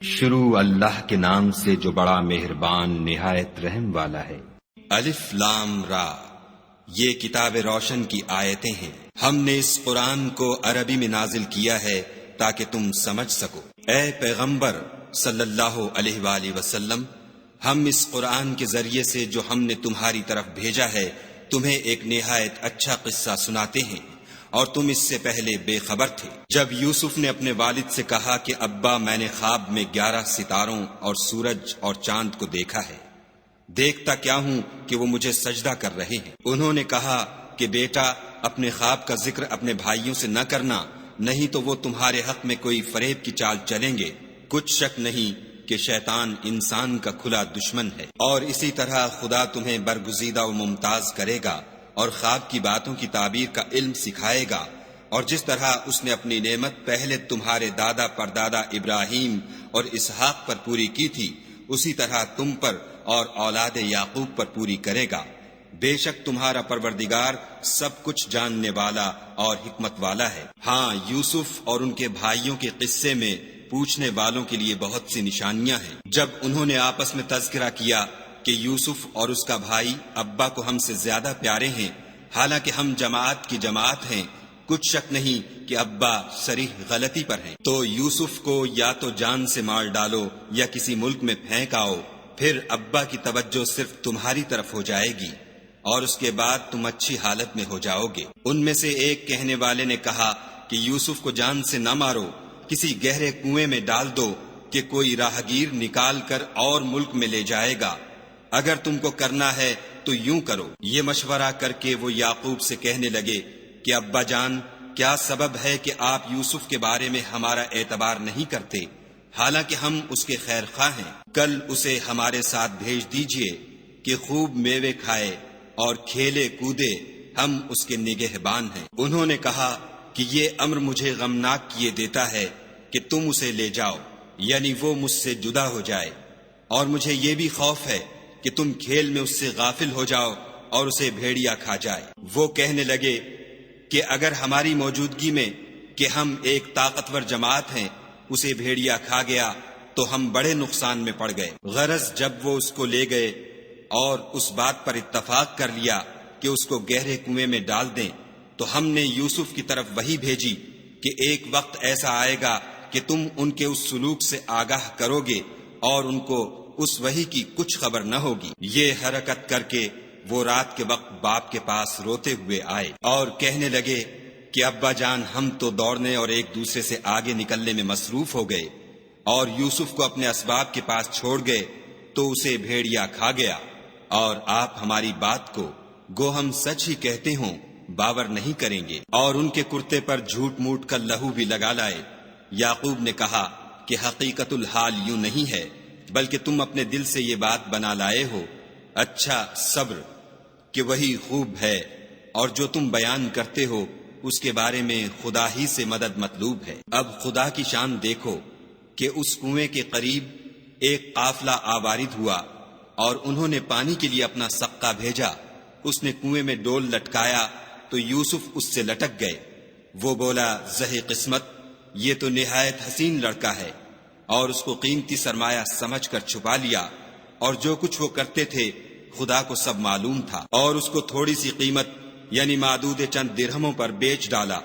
شروع اللہ کے نام سے جو بڑا مہربان نہایت رحم والا ہے۔ الف لام را، یہ کتاب روشن کی آیتیں ہیں۔ ہم نے اس قرآن کو عربی میں نازل کیا ہے تاکہ تم سمجھ سکو۔ اے پیغمبر صلی اللہ علیہ وآلہ وسلم، ہم اس قرآن کے ذریعے سے جو ہم نے تمہاری طرف بھیجا ہے تمہیں ایک نہایت اچھا قصہ سناتے ہیں، اور تم اس سے پہلے بے خبر تھے۔ جب یوسف نے اپنے والد سے کہا کہ ابا میں نے خواب میں 11 ستاروں اور سورج اور چاند کو دیکھا ہے، دیکھتا کیا ہوں کہ وہ مجھے سجدہ کر رہے ہیں۔ انہوں نے کہا کہ بیٹا، اپنے خواب کا ذکر اپنے بھائیوں سے نہ کرنا، نہیں تو وہ تمہارے حق میں کوئی فریب کی چال چلیں گے۔ کچھ شک نہیں کہ شیطان انسان کا کھلا دشمن ہے، اور اسی طرح خدا تمہیں برگزیدہ و ممتاز کرے گا اور خواب کی باتوں کی تعبیر کا علم سکھائے گا، اور جس طرح اس نے اپنی نعمت پہلے تمہارے دادا پردادا ابراہیم اور اسحاق پر پوری کی تھی، اسی طرح تم پر اور اولاد یعقوب پر پوری کرے گا۔ بے شک تمہارا پروردگار سب کچھ جاننے والا اور حکمت والا ہے۔ ہاں، یوسف اور ان کے بھائیوں کے قصے میں پوچھنے والوں کے لیے بہت سی نشانیاں ہیں۔ جب انہوں نے آپس میں تذکرہ کیا کہ یوسف اور اس کا بھائی ابا کو ہم سے زیادہ پیارے ہیں، حالانکہ ہم جماعت کی جماعت ہیں، کچھ شک نہیں کہ ابا صریح غلطی پر ہیں، تو یوسف کو یا تو جان سے مار ڈالو یا کسی ملک میں پھینک آؤ، پھر ابا کی توجہ صرف تمہاری طرف ہو جائے گی اور اس کے بعد تم اچھی حالت میں ہو جاؤ گے۔ ان میں سے ایک کہنے والے نے کہا کہ یوسف کو جان سے نہ مارو، کسی گہرے کنویں میں ڈال دو کہ کوئی راہگیر نکال کر اور ملک میں لے جائے گا۔ اگر تم کو کرنا ہے تو یوں کرو۔ یہ مشورہ کر کے وہ یعقوب سے کہنے لگے کہ ابا جان، کیا سبب ہے کہ آپ یوسف کے بارے میں ہمارا اعتبار نہیں کرتے، حالانکہ ہم اس کے خیر خواہ ہیں؟ کل اسے ہمارے ساتھ بھیج دیجئے کہ خوب میوے کھائے اور کھیلے کودے، ہم اس کے نگہبان ہیں۔ انہوں نے کہا کہ یہ امر مجھے غمناک کیے دیتا ہے کہ تم اسے لے جاؤ، یعنی وہ مجھ سے جدا ہو جائے، اور مجھے یہ بھی خوف ہے کہ تم کھیل میں اس سے غافل ہو جاؤ اور اسے بھیڑیا کھا جائے۔ وہ کہنے لگے کہ اگر ہماری موجودگی میں کہ ہم ایک طاقتور جماعت ہیں اسے بھیڑیا کھا گیا تو ہم بڑے نقصان میں پڑ گئے۔ غرض جب وہ اس کو لے گئے اور اس بات پر اتفاق کر لیا کہ اس کو گہرے کنویں میں ڈال دیں، تو ہم نے یوسف کی طرف وحی بھیجی کہ ایک وقت ایسا آئے گا کہ تم ان کے اس سلوک سے آگاہ کرو گے اور ان کو اس وحی کی کچھ خبر نہ ہوگی۔ یہ حرکت کر کے وہ رات کے وقت باپ کے پاس روتے ہوئے آئے اور کہنے لگے کہ ابا جان، ہم تو دوڑنے اور ایک دوسرے سے آگے نکلنے میں مصروف ہو گئے اور یوسف کو اپنے اسباب کے پاس چھوڑ گئے تو اسے بھیڑیا کھا گیا، اور آپ ہماری بات کو گو ہم سچ ہی کہتے ہوں باور نہیں کریں گے، اور ان کے کرتے پر جھوٹ موٹ کا لہو بھی لگا لائے۔ یعقوب نے کہا کہ حقیقت الحال یوں نہیں ہے، بلکہ تم اپنے دل سے یہ بات بنا لائے ہو۔ اچھا، صبر کہ وہی خوب ہے، اور جو تم بیان کرتے ہو اس کے بارے میں خدا ہی سے مدد مطلوب ہے۔ اب خدا کی شان دیکھو کہ اس کنویں کے قریب ایک قافلہ آوارد ہوا اور انہوں نے پانی کے لیے اپنا سقا بھیجا۔ اس نے کنویں میں ڈول لٹکایا تو یوسف اس سے لٹک گئے۔ وہ بولا، زہ قسمت، یہ تو نہایت حسین لڑکا ہے، اور اس کو قیمتی سرمایہ سمجھ کر چھپا لیا، اور جو کچھ وہ کرتے تھے خدا کو سب معلوم تھا، اور اس کو تھوڑی سی قیمت یعنی معدود چند درہموں پر بیچ ڈالا،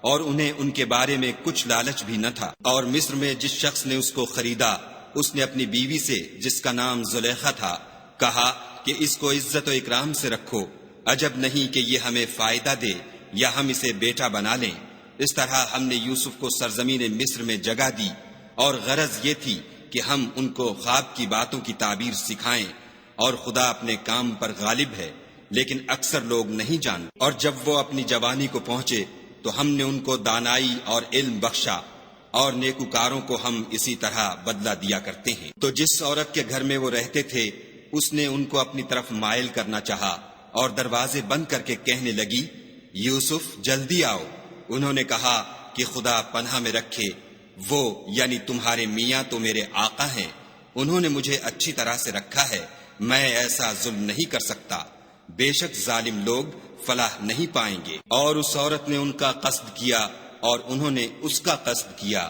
اور انہیں ان کے بارے میں کچھ لالچ بھی نہ تھا۔ اور مصر میں جس شخص نے اس کو خریدا، اس نے اپنی بیوی سے جس کا نام زلیخا تھا کہا کہ اس کو عزت و اکرام سے رکھو، عجب نہیں کہ یہ ہمیں فائدہ دے یا ہم اسے بیٹا بنا لیں۔ اس طرح ہم نے یوسف کو سرزمین مصر میں جگہ دی، اور غرض یہ تھی کہ ہم ان کو خواب کی باتوں کی تعبیر سکھائیں، اور خدا اپنے کام پر غالب ہے، لیکن اکثر لوگ نہیں جانتے۔ اور جب وہ اپنی جوانی کو پہنچے تو ہم نے ان کو دانائی اور علم بخشا، اور نیکوکاروں کو ہم اسی طرح بدلہ دیا کرتے ہیں۔ تو جس عورت کے گھر میں وہ رہتے تھے اس نے ان کو اپنی طرف مائل کرنا چاہا، اور دروازے بند کر کے کہنے لگی، یوسف جلدی آؤ۔ انہوں نے کہا کہ خدا پناہ میں رکھے، وہ یعنی تمہارے میاں تو میرے آقا ہیں، انہوں نے مجھے اچھی طرح سے رکھا ہے، میں ایسا ظلم نہیں کر سکتا، بے شک ظالم لوگ فلاح نہیں پائیں گے۔ اور اس عورت نے ان کا قصد کیا اور انہوں نے اس کا قصد کیا،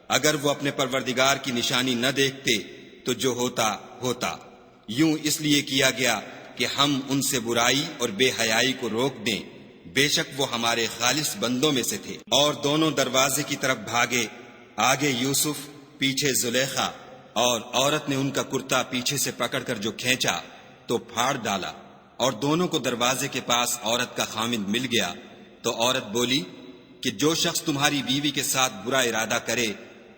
اگر وہ اپنے پروردگار کی نشانی نہ دیکھتے تو جو ہوتا ہوتا، یوں اس لیے کیا گیا کہ ہم ان سے برائی اور بے حیائی کو روک دیں، بے شک وہ ہمارے خالص بندوں میں سے تھے۔ اور دونوں دروازے کی طرف بھاگے، آگے یوسف، پیچھے زلیخا، اور عورت نے ان کا کرتا پیچھے سے پکڑ کر جو کھینچا تو پھاڑ ڈالا، اور دونوں کو دروازے کے پاس عورت کا خامند مل گیا۔ تو عورت بولی کہ جو شخص تمہاری بیوی کے ساتھ برا ارادہ کرے،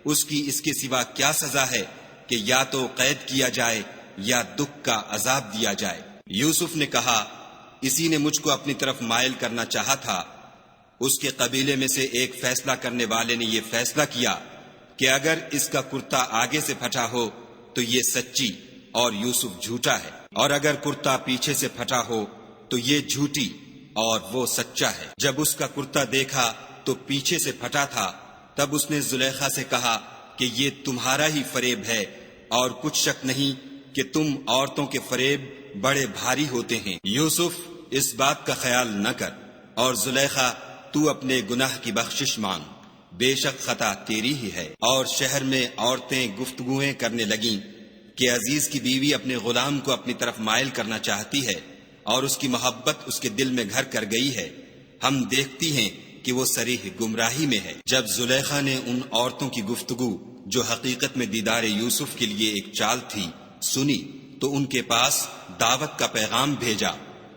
اس کی اس کے سوا کیا سزا ہے کہ یا تو قید کیا جائے یا دکھ کا عذاب دیا جائے۔ یوسف نے کہا، اسی نے مجھ کو اپنی طرف مائل کرنا چاہا تھا۔ اس کے قبیلے میں سے ایک فیصلہ کرنے والے نے یہ فیصلہ کیا کہ اگر اس کا کرتا آگے سے پھٹا ہو تو یہ سچی اور یوسف جھوٹا ہے، اور اگر کرتا پیچھے سے پھٹا ہو تو یہ جھوٹی اور وہ سچا ہے۔ جب اس کا کرتا دیکھا تو پیچھے سے پھٹا تھا، تب اس نے زلیخا سے کہا کہ یہ تمہارا ہی فریب ہے، اور کچھ شک نہیں کہ تم عورتوں کے فریب بڑے بھاری ہوتے ہیں۔ یوسف، اس بات کا خیال نہ کر، اور زلیخا، تو اپنے گناہ کی بخشش مانگ، بے شک خطا تیری ہی ہے۔ اور شہر میں عورتیں گفتگویں کرنے لگیں کہ عزیز کی بیوی اپنے غلام کو اپنی طرف مائل کرنا چاہتی ہے، اور اس کی محبت اس کے دل میں گھر کر گئی ہے، ہم دیکھتی ہیں کہ وہ صریح گمراہی میں ہے۔ جب زلیخا نے ان عورتوں کی گفتگو جو حقیقت میں دیدار یوسف کے لیے ایک چال تھی سنی، تو ان کے پاس دعوت کا پیغام بھیجا،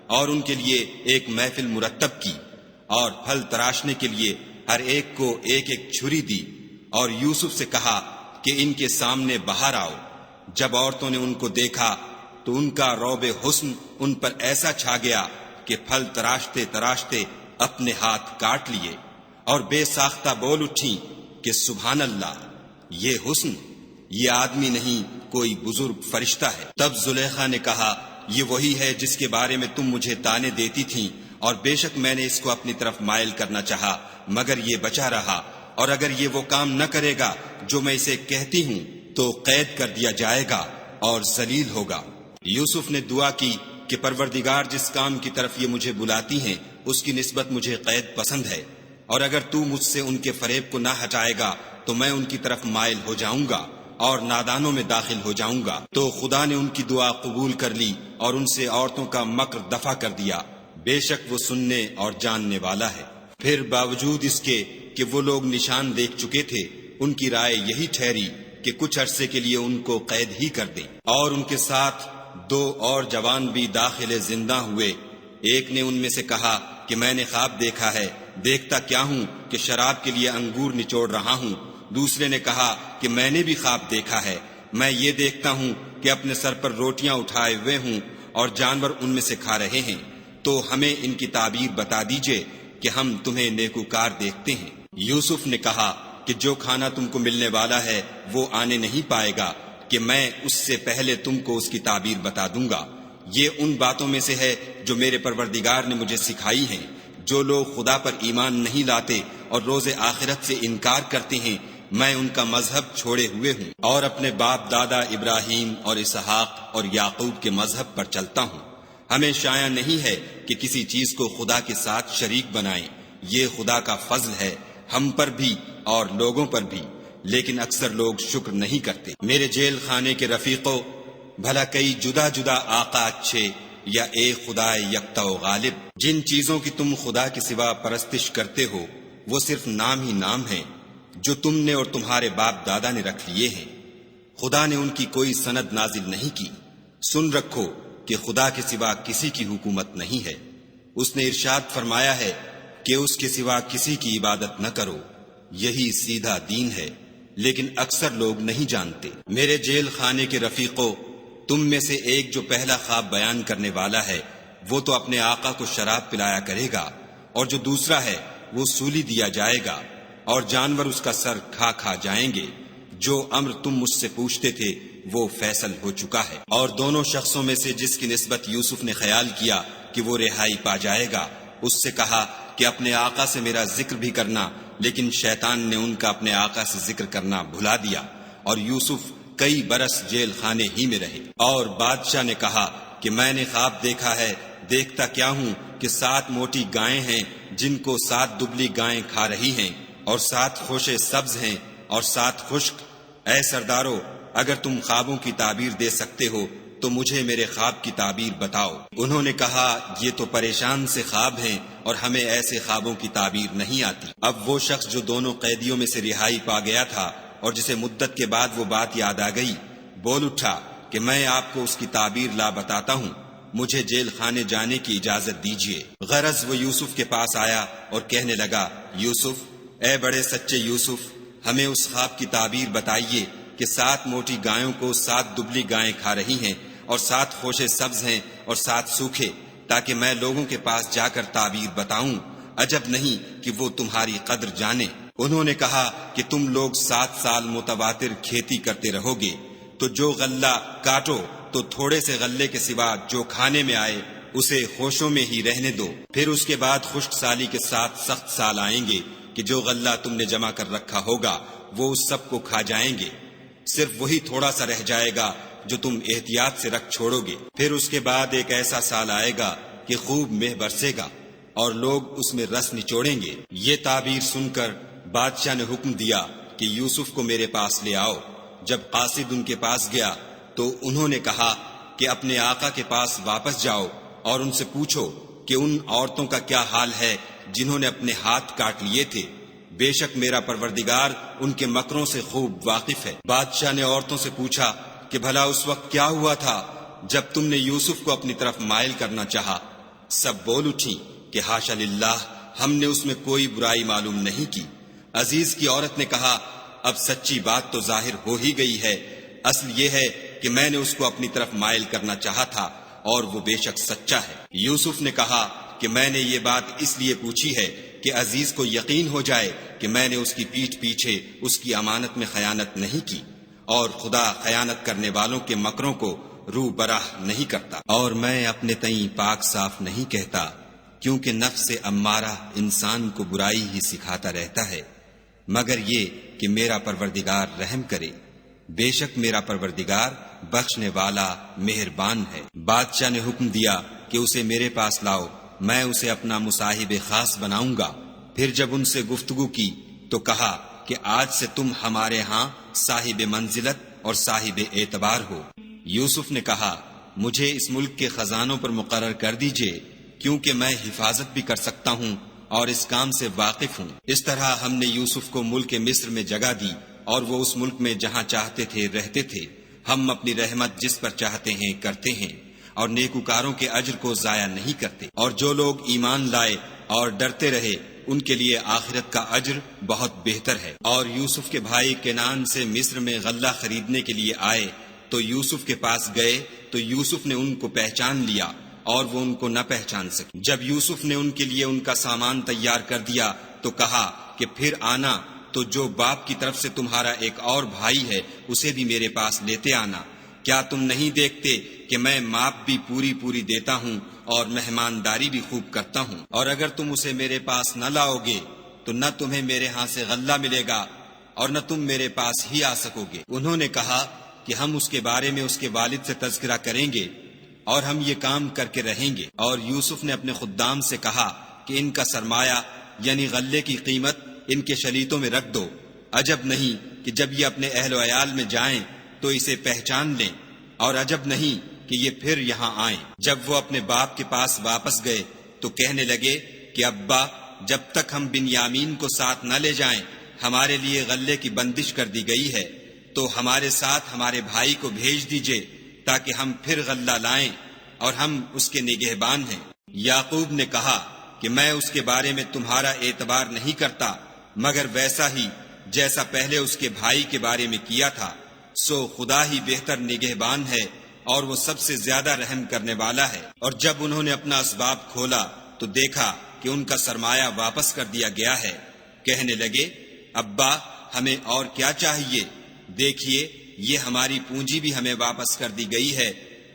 اور ان کے لیے ایک محفل مرتب کی، اور پھل تراشنے کے لیے ہر ایک کو ایک ایک چھری دی، اور یوسف سے کہا کہ ان کے سامنے باہر آؤ۔ جب عورتوں نے ان کو دیکھا تو ان کا روب حسن ان پر ایسا چھا گیا کہ پھل تراشتے تراشتے اپنے ہاتھ کاٹ لیے، اور بے ساختہ بول اٹھیں کہ سبحان اللہ، یہ حسن، یہ آدمی نہیں کوئی بزرگ فرشتہ ہے۔ تب زلیخا نے کہا، یہ وہی ہے جس کے بارے میں تم مجھے تانے دیتی تھیں، اور بے شک میں نے اس کو اپنی طرف مائل کرنا چاہا، مگر یہ بچا رہا، اور اگر یہ وہ کام نہ کرے گا جو میں اسے کہتی ہوں تو قید کر دیا جائے گا اور ذلیل ہوگا۔ یوسف نے دعا کی کہ پروردگار، جس کام کی طرف یہ مجھے بلاتی ہیں اس کی نسبت مجھے قید پسند ہے، اور اگر تو مجھ سے ان کے فریب کو نہ ہٹائے گا تو میں ان کی طرف مائل ہو جاؤں گا اور نادانوں میں داخل ہو جاؤں گا۔ تو خدا نے ان کی دعا قبول کر لی اور ان سے عورتوں کا مکر دفع کر دیا، بے شک وہ سننے اور جاننے والا ہے۔ پھر باوجود اس کے کہ وہ لوگ نشان دیکھ چکے تھے، ان کی رائے یہی ٹھہری کہ کچھ عرصے کے لیے ان کو قید ہی کر دیں، اور ان کے ساتھ 2 اور جوان بھی داخل زندہ ہوئے۔ ایک نے ان میں سے کہا کہ میں نے خواب دیکھا ہے، دیکھتا کیا ہوں کہ شراب کے لیے انگور نچوڑ رہا ہوں۔ دوسرے نے کہا کہ میں نے بھی خواب دیکھا ہے، میں یہ دیکھتا ہوں کہ اپنے سر پر روٹیاں اٹھائے ہوئے ہوں اور جانور ان میں سے کھا رہے ہیں، تو ہمیں ان کی تعبیر بتا دیجئے کہ ہم تمہیں نیکوکار دیکھتے ہیں۔ یوسف نے کہا کہ جو کھانا تم کو ملنے والا ہے وہ آنے نہیں پائے گا کہ میں اس سے پہلے تم کو اس کی تعبیر بتا دوں گا۔ یہ ان باتوں میں سے ہے جو میرے پروردگار نے مجھے سکھائی ہیں۔ جو لوگ خدا پر ایمان نہیں لاتے اور روز آخرت سے انکار کرتے ہیں، میں ان کا مذہب چھوڑے ہوئے ہوں اور اپنے باپ دادا ابراہیم اور اسحاق اور یعقوب کے مذہب پر چلتا ہوں۔ ہمیں شایع نہیں ہے کہ کسی چیز کو خدا کے ساتھ شریک بنائیں، یہ خدا کا فضل ہے ہم پر بھی اور لوگوں پر بھی، لیکن اکثر لوگ شکر نہیں کرتے۔ میرے جیل خانے کے رفیقوں، بھلا کئی جدا جدا آقا اچھے یا ایک خدا یکتا و غالب؟ جن چیزوں کی تم خدا کے سوا پرستش کرتے ہو وہ صرف نام ہی نام ہیں جو تم نے اور تمہارے باپ دادا نے رکھ لیے ہیں، خدا نے ان کی کوئی سند نازل نہیں کی۔ سن رکھو کہ خدا کے سوا کسی کی حکومت نہیں ہے۔ اس نے ارشاد فرمایا ہے کہ اس کے سوا کسی کی عبادت نہ کرو، یہی سیدھا دین ہے، لیکن اکثر لوگ نہیں جانتے۔ میرے جیل خانے کے رفیقوں، تم میں سے ایک جو پہلا خواب بیان کرنے والا ہے وہ تو اپنے آقا کو شراب پلایا کرے گا، اور جو دوسرا ہے وہ سولی دیا جائے گا، اور جانور اس کا سر کھا کھا جائیں گے۔ جو امر تم مجھ سے پوچھتے تھے وہ فیصل ہو چکا ہے۔ اور دونوں شخصوں میں سے جس کی نسبت یوسف نے خیال کیا کہ وہ رہائی پا جائے گا، اس سے کہا کہ اپنے آقا سے میرا ذکر بھی کرنا، لیکن شیطان نے ان کا اپنے آقا سے ذکر کرنا بھلا دیا، اور یوسف کئی برس جیل خانے ہی میں رہے۔ اور بادشاہ نے کہا کہ میں نے خواب دیکھا ہے، دیکھتا کیا ہوں کہ 7 موٹی گائیں ہیں جن کو 7 دبلی گائیں کھا رہی ہیں، اور 7 خوشے سبز ہیں اور 7 خشک۔ اے سردارو، اگر تم خوابوں کی تعبیر دے سکتے ہو تو مجھے میرے خواب کی تعبیر بتاؤ۔ انہوں نے کہا یہ تو پریشان سے خواب ہیں اور ہمیں ایسے خوابوں کی تعبیر نہیں آتی۔ اب وہ شخص جو دونوں قیدیوں میں سے رہائی پا گیا تھا اور جسے مدت کے بعد وہ بات یاد آ گئی، بول اٹھا کہ میں آپ کو اس کی تعبیر لا بتاتا ہوں، مجھے جیل خانے جانے کی اجازت دیجیے۔ غرض وہ یوسف کے پاس آیا اور کہنے لگا، یوسف، اے بڑے سچے یوسف، ہمیں اس خواب کی تعبیر بتائیے کہ 7 موٹی گایوں کو 7 دبلی گائیں کھا رہی ہیں اور 7 خوشے سبز ہیں اور 7 سوکھے، تاکہ میں لوگوں کے پاس جا کر تعبیر بتاؤں، عجب نہیں کہ وہ تمہاری قدر جانے۔ انہوں نے کہا کہ تم لوگ 7 سال متواتر کھیتی کرتے رہو گے، تو جو غلہ کاٹو تو تھوڑے سے غلے کے سوا جو کھانے میں آئے اسے خوشوں میں ہی رہنے دو، پھر اس کے بعد خشک سالی کے 7 سخت سال آئیں گے کہ جو غلہ تم نے جمع کر رکھا ہوگا وہ اس سب کو کھا جائیں گے، صرف وہی تھوڑا سا رہ جائے گا جو تم احتیاط سے رکھ چھوڑو گے۔ پھر اس کے بعد ایک ایسا سال آئے گا کہ خوب مہ برسے گا اور لوگ اس میں رس نچوڑیں گے۔ یہ تعبیر سن کر بادشاہ نے حکم دیا کہ یوسف کو میرے پاس لے آؤ۔ جب قاصد ان کے پاس گیا تو انہوں نے کہا کہ اپنے آقا کے پاس واپس جاؤ اور ان سے پوچھو کہ ان عورتوں کا کیا حال ہے جنہوں نے اپنے ہاتھ کاٹ لیے تھے، بے شک میرا پروردگار ان کے مکروں سے خوب واقف ہے۔ بادشاہ نے عورتوں سے پوچھا کہ بھلا اس وقت کیا ہوا تھا جب تم نے یوسف کو اپنی طرف مائل کرنا چاہا؟ سب بول اٹھی کہ حاشا للہ، ہم نے اس میں کوئی برائی معلوم نہیں کی۔ عزیز کی عورت نے کہا اب سچی بات تو ظاہر ہو ہی گئی ہے، اصل یہ ہے کہ میں نے اس کو اپنی طرف مائل کرنا چاہا تھا اور وہ بے شک سچا ہے۔ یوسف نے کہا کہ میں نے یہ بات اس لیے پوچھی ہے کہ عزیز کو یقین ہو جائے کہ میں نے اس کی پیٹھ پیچھے اس کی امانت میں خیانت نہیں کی، اور خدا خیانت کرنے والوں کے مکروں کو رو براہ نہیں کرتا، اور میں اپنے تئیں پاک صاف نہیں کہتا، کیونکہ نفس امارہ انسان کو برائی ہی سکھاتا رہتا ہے، مگر یہ کہ میرا پروردگار رحم کرے، بے شک میرا پروردگار بخشنے والا مہربان ہے۔ بادشاہ نے حکم دیا کہ اسے میرے پاس لاؤ، میں اسے اپنا مصاحب خاص بناؤں گا۔ پھر جب ان سے گفتگو کی تو کہا کہ آج سے تم ہمارے ہاں صاحب منزلت اور صاحب اعتبار ہو۔ یوسف نے کہا مجھے اس ملک کے خزانوں پر مقرر کر دیجئے، کیونکہ میں حفاظت بھی کر سکتا ہوں اور اس کام سے واقف ہوں۔ اس طرح ہم نے یوسف کو ملک مصر میں جگہ دی اور وہ اس ملک میں جہاں چاہتے تھے رہتے تھے۔ ہم اپنی رحمت جس پر چاہتے ہیں کرتے ہیں اور نیکوکاروں کے اجر کو ضائع نہیں کرتے، اور جو لوگ ایمان لائے اور ڈرتے رہے ان کے لیے آخرت کا اجر بہت بہتر ہے۔ اور یوسف کے بھائی کنعان سے مصر میں غلہ خریدنے کے لیے آئے تو یوسف کے پاس گئے تو یوسف نے ان کو پہچان لیا اور وہ ان کو نہ پہچان سکے۔ جب یوسف نے ان کے لیے ان کا سامان تیار کر دیا تو کہا کہ پھر آنا تو جو باپ کی طرف سے تمہارا ایک اور بھائی ہے اسے بھی میرے پاس لیتے آنا۔ کیا تم نہیں دیکھتے کہ میں ماپ بھی پوری دیتا ہوں اور مہمانداری بھی خوب کرتا ہوں؟ اور اگر تم اسے میرے پاس نہ لاؤ گے تو نہ تمہیں میرے ہاں سے غلہ ملے گا اور نہ تم میرے پاس ہی آ سکو گے۔ انہوں نے کہا کہ ہم اس کے بارے میں اس کے والد سے تذکرہ کریں گے اور ہم یہ کام کر کے رہیں گے۔ اور یوسف نے اپنے خدام سے کہا کہ ان کا سرمایہ یعنی غلے کی قیمت ان کے شلیتوں میں رکھ دو، عجب نہیں کہ جب یہ اپنے اہل و عیال میں جائیں تو اسے پہچان لیں، اور عجب نہیں کہ یہ پھر یہاں آئیں۔ جب وہ اپنے باپ کے پاس واپس گئے تو کہنے لگے کہ ابا، جب تک ہم بنیامین کو ساتھ نہ لے جائیں ہمارے لیے غلے کی بندش کر دی گئی ہے، تو ہمارے ساتھ ہمارے بھائی کو بھیج دیجئے تاکہ ہم پھر غلہ لائیں اور ہم اس کے نگہبان ہیں۔ یعقوب نے کہا کہ میں اس کے بارے میں تمہارا اعتبار نہیں کرتا مگر ویسا ہی جیسا پہلے اس کے بھائی کے بارے میں کیا تھا، سو خدا ہی بہتر نگہبان ہے اور وہ سب سے زیادہ رحم کرنے والا ہے۔ اور جب انہوں نے اپنا اسباب کھولا تو دیکھا کہ ان کا سرمایہ واپس کر دیا گیا ہے۔ کہنے لگے ابا، ہمیں اور کیا چاہیے؟ دیکھیے یہ ہماری پونجی بھی ہمیں واپس کر دی گئی ہے،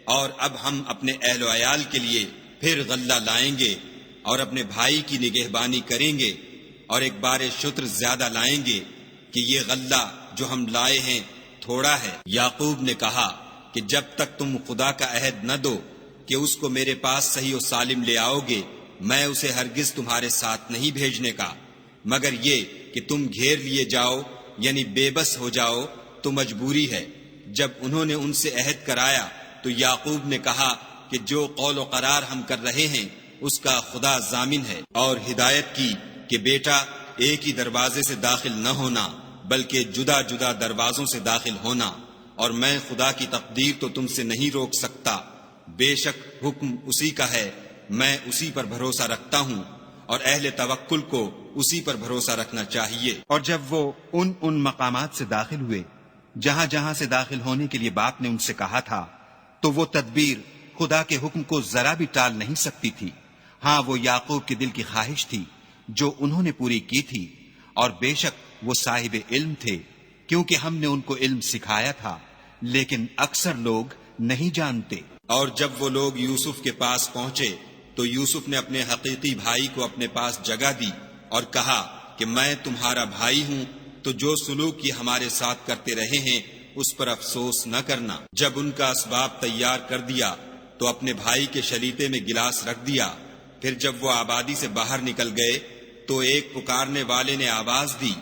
اور اب ہم اپنے اہل و عیال کے لیے پھر غلہ لائیں گے اور اپنے بھائی کی نگہبانی کریں گے، اور ایک بار شتر زیادہ لائیں گے کہ یہ غلہ جو ہم لائے ہیں تھوڑا ہے۔ یعقوب نے کہا کہ جب تک تم خدا کا عہد نہ دو کہ اس کو میرے پاس صحیح و سالم لے آؤ گے، میں اسے ہرگز تمہارے ساتھ نہیں بھیجنے کا، مگر یہ کہ تم گھیر لیے جاؤ یعنی بے بس ہو جاؤ تو مجبوری ہے۔ جب انہوں نے ان سے عہد کرایا تو یعقوب نے کہا کہ جو قول و قرار ہم کر رہے ہیں اس کا خدا ضامن ہے، اور ہدایت کی کہ بیٹا ایک ہی دروازے سے داخل نہ ہونا بلکہ جدا جدا دروازوں سے داخل ہونا، اور میں خدا کی تقدیر تو تم سے نہیں روک سکتا، بے شک حکم اسی کا ہے، میں اسی پر بھروسہ رکھتا ہوں، اور اہل توکل کو اسی پر بھروسہ رکھنا چاہیے۔ اور جب وہ ان مقامات سے داخل ہوئے جہاں جہاں سے داخل ہونے کے لیے باپ نے ان سے کہا تھا، تو وہ تدبیر خدا کے حکم کو ذرا بھی ٹال نہیں سکتی تھی۔ ہاں، وہ یعقوب کے دل کی خواہش تھی جو انہوں نے پوری کی تھی، اور بے شک وہ صاحب علم تھے، کیونکہ ہم نے ان کو علم سکھایا تھا، لیکن اکثر لوگ نہیں جانتے۔ اور جب وہ لوگ یوسف کے پاس پہنچے تو یوسف نے اپنے حقیقی بھائی کو اپنے پاس جگہ دی اور کہا کہ میں تمہارا بھائی ہوں، تو جو سلوک یہ ہمارے ساتھ کرتے رہے ہیں اس پر افسوس نہ کرنا۔ جب ان کا اسباب تیار کر دیا تو اپنے بھائی کے شلیتے میں گلاس رکھ دیا۔ پھر جب وہ آبادی سے باہر نکل گئے تو ایک پکارنے والے نے آواز دی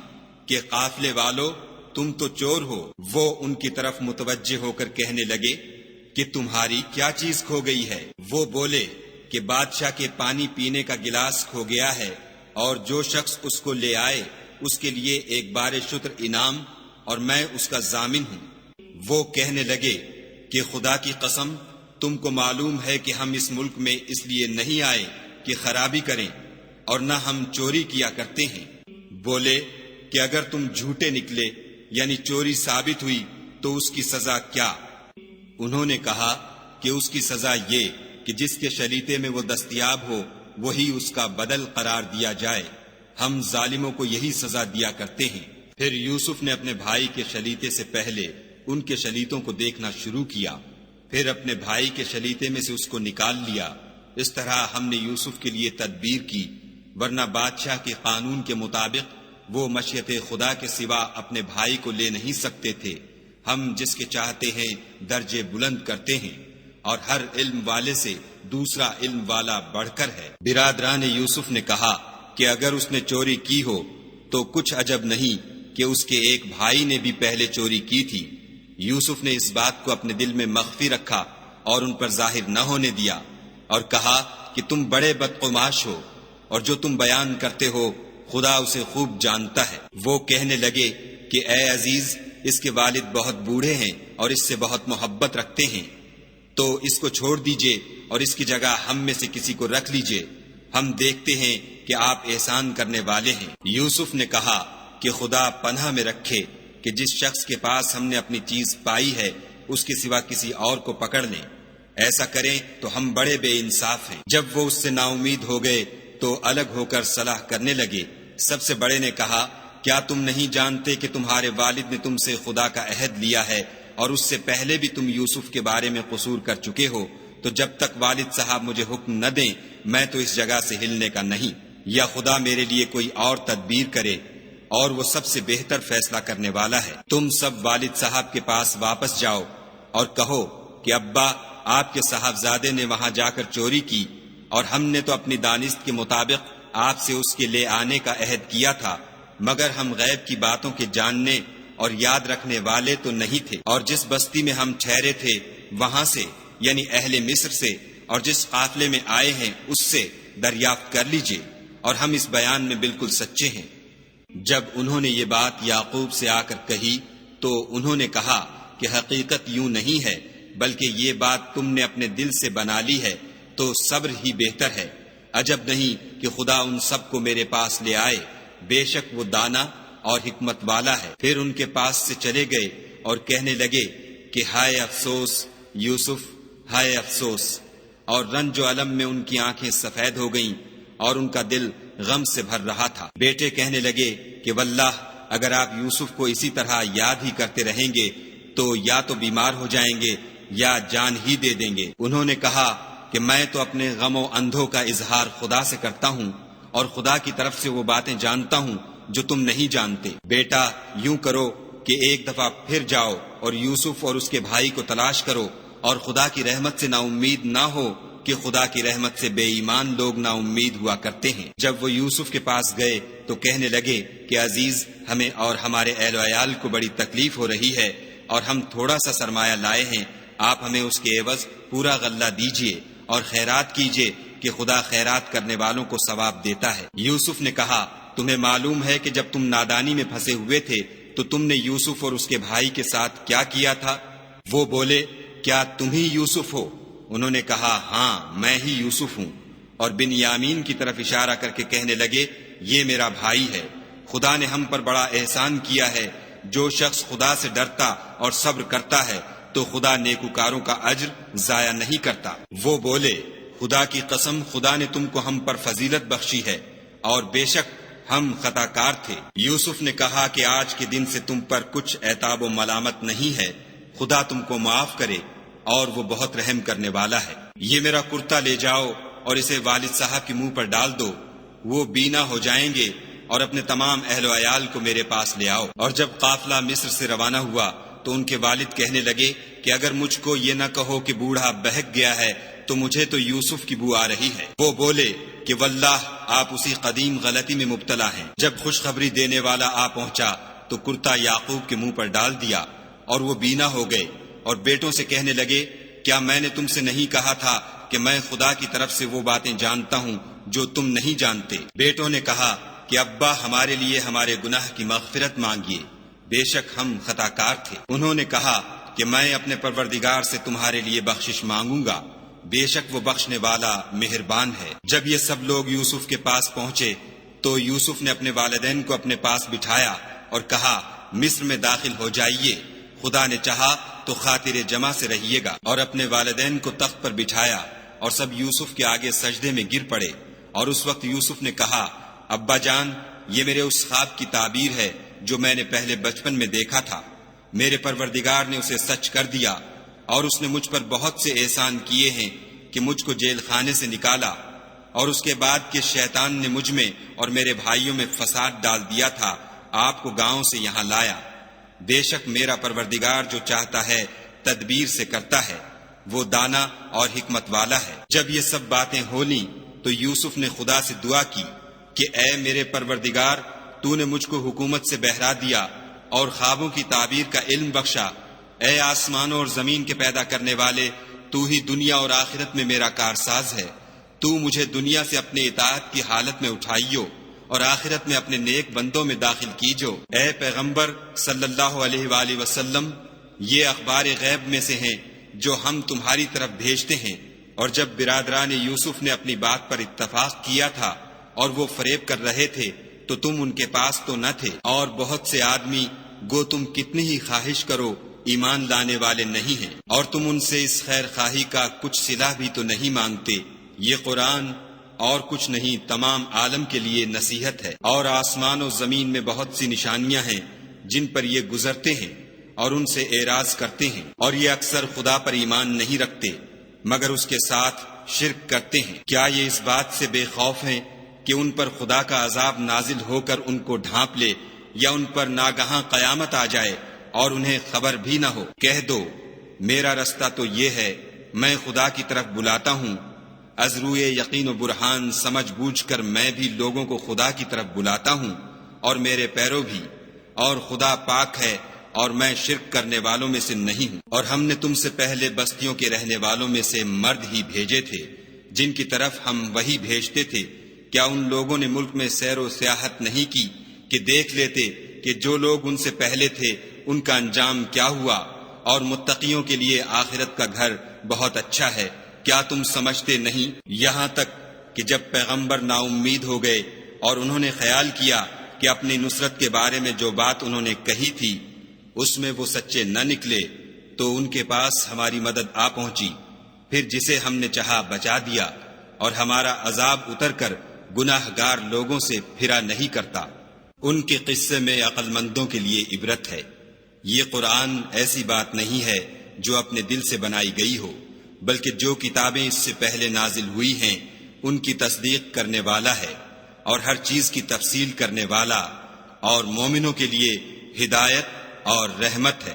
کہ قافلے والو، تم تو چور ہو۔ وہ ان کی طرف متوجہ ہو کر کہنے لگے کہ تمہاری کیا چیز کھو گئی ہے؟ وہ بولے کہ بادشاہ کے پانی پینے کا گلاس کھو گیا ہے، اور جو شخص اس کو لے آئے اس کے لیے ایک بار شتر انعام، اور میں اس کا ضامن ہوں۔ وہ کہنے لگے کہ خدا کی قسم، تم کو معلوم ہے کہ ہم اس ملک میں اس لیے نہیں آئے کہ خرابی کریں، اور نہ ہم چوری کیا کرتے ہیں۔ بولے کہ اگر تم جھوٹے نکلے یعنی چوری ثابت ہوئی تو اس کی سزا کیا؟ انہوں نے کہا کہ اس کی سزا یہ کہ جس کے شلیتے میں وہ دستیاب ہو وہی اس کا بدل قرار دیا جائے، ہم ظالموں کو یہی سزا دیا کرتے ہیں۔ پھر یوسف نے اپنے بھائی کے شلیتے سے پہلے ان کے شلیتوں کو دیکھنا شروع کیا، پھر اپنے بھائی کے شلیتے میں سے اس کو نکال لیا۔ اس طرح ہم نے یوسف کے لیے تدبیر کی، ورنہ بادشاہ کے قانون کے مطابق وہ مشیت خدا کے سوا اپنے بھائی کو لے نہیں سکتے تھے۔ ہم جس کے چاہتے ہیں درجے بلند کرتے ہیں، اور ہر علم والے سے دوسرا علم والا بڑھ کر ہے۔ برادران یوسف نے کہا کہ اگر اس نے چوری کی ہو تو کچھ عجب نہیں کہ اس کے ایک بھائی نے بھی پہلے چوری کی تھی۔ یوسف نے اس بات کو اپنے دل میں مخفی رکھا اور ان پر ظاہر نہ ہونے دیا، اور کہا کہ تم بڑے بدقماش ہو، اور جو تم بیان کرتے ہو خدا اسے خوب جانتا ہے۔ وہ کہنے لگے کہ اے عزیز، اس کے والد بہت بوڑھے ہیں اور اس سے بہت محبت رکھتے ہیں، تو اس کو چھوڑ دیجئے اور اس کی جگہ ہم میں سے کسی کو رکھ لیجئے، ہم دیکھتے ہیں کہ آپ احسان کرنے والے ہیں۔ یوسف نے کہا کہ خدا پناہ میں رکھے کہ جس شخص کے پاس ہم نے اپنی چیز پائی ہے اس کے سوا کسی اور کو پکڑ لیں، ایسا کریں تو ہم بڑے بے انصاف ہیں۔ جب وہ اس سے نا امید ہو گئے تو الگ ہو کر صلاح کرنے لگے۔ سب سے بڑے نے کہا کیا تم نہیں جانتے کہ تمہارے والد نے تم سے خدا کا عہد لیا ہے، اور اس سے پہلے بھی تم یوسف کے بارے میں قصور کر چکے ہو، تو جب تک والد صاحب مجھے حکم نہ دیں میں تو اس جگہ سے ہلنے کا نہیں، یا خدا میرے لیے کوئی اور تدبیر کرے، اور وہ سب سے بہتر فیصلہ کرنے والا ہے۔ تم سب والد صاحب کے پاس واپس جاؤ اور کہو کہ ابا، آپ کے صاحبزادے نے وہاں جا کر چوری کی، اور ہم نے تو اپنی دانست کے مطابق آپ سے اس کے لے آنے کا عہد کیا تھا، مگر ہم غیب کی باتوں کے جاننے اور یاد رکھنے والے تو نہیں تھے، اور جس بستی میں ہم ٹھہرے تھے وہاں سے یعنی اہل مصر سے، اور جس قافلے میں آئے ہیں اس سے دریافت کر لیجئے، اور ہم اس بیان میں بالکل سچے ہیں۔ جب انہوں نے یہ بات یعقوب سے آ کر کہی تو انہوں نے کہا کہ حقیقت یوں نہیں ہے، بلکہ یہ بات تم نے اپنے دل سے بنا لی ہے، تو صبر ہی بہتر ہے۔ عجب نہیں کہ خدا ان سب کو میرے پاس لے آئے، بے شک وہ دانا اور حکمت والا ہے۔ پھر ان کے پاس سے چلے گئے اور کہنے لگے کہ ہائے افسوس یوسف، ہائے افسوس، اور رنج و الم میں ان کی آنکھیں سفید ہو گئیں اور ان کا دل غم سے بھر رہا تھا۔ بیٹے کہنے لگے کہ واللہ اگر آپ یوسف کو اسی طرح یاد ہی کرتے رہیں گے تو یا تو بیمار ہو جائیں گے یا جان ہی دے دیں گے۔ انہوں نے کہا کہ میں تو اپنے غم و اندھوں کا اظہار خدا سے کرتا ہوں، اور خدا کی طرف سے وہ باتیں جانتا ہوں جو تم نہیں جانتے۔ بیٹا یوں کرو کہ ایک دفعہ پھر جاؤ اور یوسف اور اس کے بھائی کو تلاش کرو، اور خدا کی رحمت سے نا امید نہ ہو کہ خدا کی رحمت سے بے ایمان لوگ نا امید ہوا کرتے ہیں۔ جب وہ یوسف کے پاس گئے تو کہنے لگے کہ عزیز، ہمیں اور ہمارے اہل و عیال کو بڑی تکلیف ہو رہی ہے اور ہم تھوڑا سا سرمایہ لائے ہیں، آپ ہمیں اس کے عوض پورا غلہ دیجیے اور خیرات کیجیے کہ خدا خیرات کرنے والوں کو ثواب دیتا ہے۔ یوسف نے کہا، تمہیں معلوم ہے کہ جب تم نادانی میں پھنسے ہوئے تھے تو تم نے یوسف اور اس کے بھائی کے ساتھ کیا کیا تھا؟ وہ بولے، کیا تم ہی یوسف ہو؟ انہوں نے کہا، ہاں میں ہی یوسف ہوں، اور بنیامین کی طرف اشارہ کر کے کہنے لگے، یہ میرا بھائی ہے، خدا نے ہم پر بڑا احسان کیا ہے۔ جو شخص خدا سے ڈرتا اور صبر کرتا ہے تو خدا نیکوکاروں کا اجر ضائع نہیں کرتا۔ وہ بولے، خدا کی قسم، خدا نے تم کو ہم پر فضیلت بخشی ہے اور بے شک ہم خطا کار تھے۔ یوسف نے کہا کہ آج کے دن سے تم پر کچھ عتاب و ملامت نہیں ہے، خدا تم کو معاف کرے اور وہ بہت رحم کرنے والا ہے۔ یہ میرا کرتا لے جاؤ اور اسے والد صاحب کے منہ پر ڈال دو، وہ بینا ہو جائیں گے، اور اپنے تمام اہل و عیال کو میرے پاس لے آؤ۔ اور جب قافلہ مصر سے روانہ ہوا تو ان کے والد کہنے لگے کہ اگر مجھ کو یہ نہ کہو کہ بوڑھا بہک گیا ہے تو مجھے تو یوسف کی بو آ رہی ہے۔ وہ بولے کہ واللہ آپ اسی قدیم غلطی میں مبتلا ہیں۔ جب خوشخبری دینے والا آ پہنچا تو کرتا یعقوب کے منہ پر ڈال دیا اور وہ بینا ہو گئے، اور بیٹوں سے کہنے لگے، کیا میں نے تم سے نہیں کہا تھا کہ میں خدا کی طرف سے وہ باتیں جانتا ہوں جو تم نہیں جانتے؟ بیٹوں نے کہا کہ ابا ہمارے لیے ہمارے گناہ کی مغفرت مانگیے، بے شک ہم خطا کار تھے۔ انہوں نے کہا کہ میں اپنے پروردگار سے تمہارے لیے بخشش مانگوں گا، بے شک وہ بخشنے والا مہربان ہے۔ جب یہ سب لوگ یوسف کے پاس پہنچے تو یوسف نے اپنے والدین کو اپنے پاس بٹھایا اور کہا، مصر میں داخل ہو جائیے، خدا نے چاہا تو خاطر جمع سے رہیے گا۔ اور اپنے والدین کو تخت پر بٹھایا اور سب یوسف کے آگے سجدے میں گر پڑے۔ اور اس وقت یوسف نے کہا، ابا جان، یہ میرے اس خواب کی تعبیر ہے جو میں نے پہلے بچپن میں دیکھا تھا، میرے پروردگار نے اسے سچ کر دیا، اور اس نے مجھ پر بہت سے احسان کیے ہیں کہ مجھ کو جیل خانے سے نکالا، اور اس کے بعد کہ شیطان نے مجھ میں اور میرے بھائیوں میں فساد ڈال دیا تھا، آپ کو گاؤں سے یہاں لایا۔ بے شک میرا پروردگار جو چاہتا ہے تدبیر سے کرتا ہے، وہ دانا اور حکمت والا ہے۔ جب یہ سب باتیں ہو لیں تو یوسف نے خدا سے دعا کی کہ اے میرے پروردگار، تو نے مجھ کو حکومت سے بہرا دیا اور خوابوں کی تعبیر کا علم بخشا۔ اے آسمانوں اور زمین کے پیدا کرنے والے، تو ہی دنیا اور آخرت میں میرا کارساز ہے۔ تو مجھے دنیا سے اپنے اطاعت کی حالت میں اٹھائیو اور آخرت میں اپنے نیک بندوں میں داخل کیجو۔ اے پیغمبر صلی اللہ علیہ وآلہ وسلم، یہ اخبار غیب میں سے ہیں جو ہم تمہاری طرف بھیجتے ہیں۔ اور جب برادران یوسف نے اپنی بات پر اتفاق کیا تھا اور وہ فریب کر رہے تھے تو تم ان کے پاس تو نہ تھے، اور بہت سے آدمی گو تم کتنی ہی خواہش کرو ایمان لانے والے نہیں ہیں، اور تم ان سے اس خیر خواہی کا کچھ صلہ بھی تو نہیں مانگتے۔ یہ قرآن اور کچھ نہیں تمام عالم کے لیے نصیحت ہے، اور آسمان و زمین میں بہت سی نشانیاں ہیں جن پر یہ گزرتے ہیں اور ان سے اعراض کرتے ہیں، اور یہ اکثر خدا پر ایمان نہیں رکھتے مگر اس کے ساتھ شرک کرتے ہیں۔ کیا یہ اس بات سے بے خوف ہیں کہ ان پر خدا کا عذاب نازل ہو کر ان کو ڈھانپ لے، یا ان پر ناگہاں قیامت آ جائے اور انہیں خبر بھی نہ ہو؟ کہہ دو، میرا رستہ تو یہ ہے، میں خدا کی طرف بلاتا ہوں، از روئے یقین و برہان سمجھ بوجھ کر میں بھی لوگوں کو خدا کی طرف بلاتا ہوں، اور میرے پیرو بھی، اور خدا پاک ہے اور میں شرک کرنے والوں میں سے نہیں ہوں۔ اور ہم نے تم سے پہلے بستیوں کے رہنے والوں میں سے مرد ہی بھیجے تھے جن کی طرف ہم وہی بھیجتے تھے۔ کیا ان لوگوں نے ملک میں سیر و سیاحت نہیں کی کہ دیکھ لیتے کہ جو لوگ ان سے پہلے تھے ان کا انجام کیا ہوا، اور متقیوں کے لیے آخرت کا گھر بہت اچھا ہے؟ کیا تم سمجھتے نہیں؟ یہاں تک کہ جب پیغمبر نا امید ہو گئے اور انہوں نے خیال کیا کہ اپنی نصرت کے بارے میں جو بات انہوں نے کہی تھی اس میں وہ سچے نہ نکلے، تو ان کے پاس ہماری مدد آ پہنچی، پھر جسے ہم نے چاہا بچا دیا، اور ہمارا عذاب اتر کر گناہ گار لوگوں سے پھرا نہیں کرتا۔ ان کے قصے میں عقل مندوں کے لیے عبرت ہے۔ یہ قرآن ایسی بات نہیں ہے جو اپنے دل سے بنائی گئی ہو، بلکہ جو کتابیں اس سے پہلے نازل ہوئی ہیں ان کی تصدیق کرنے والا ہے، اور ہر چیز کی تفصیل کرنے والا، اور مومنوں کے لیے ہدایت اور رحمت ہے۔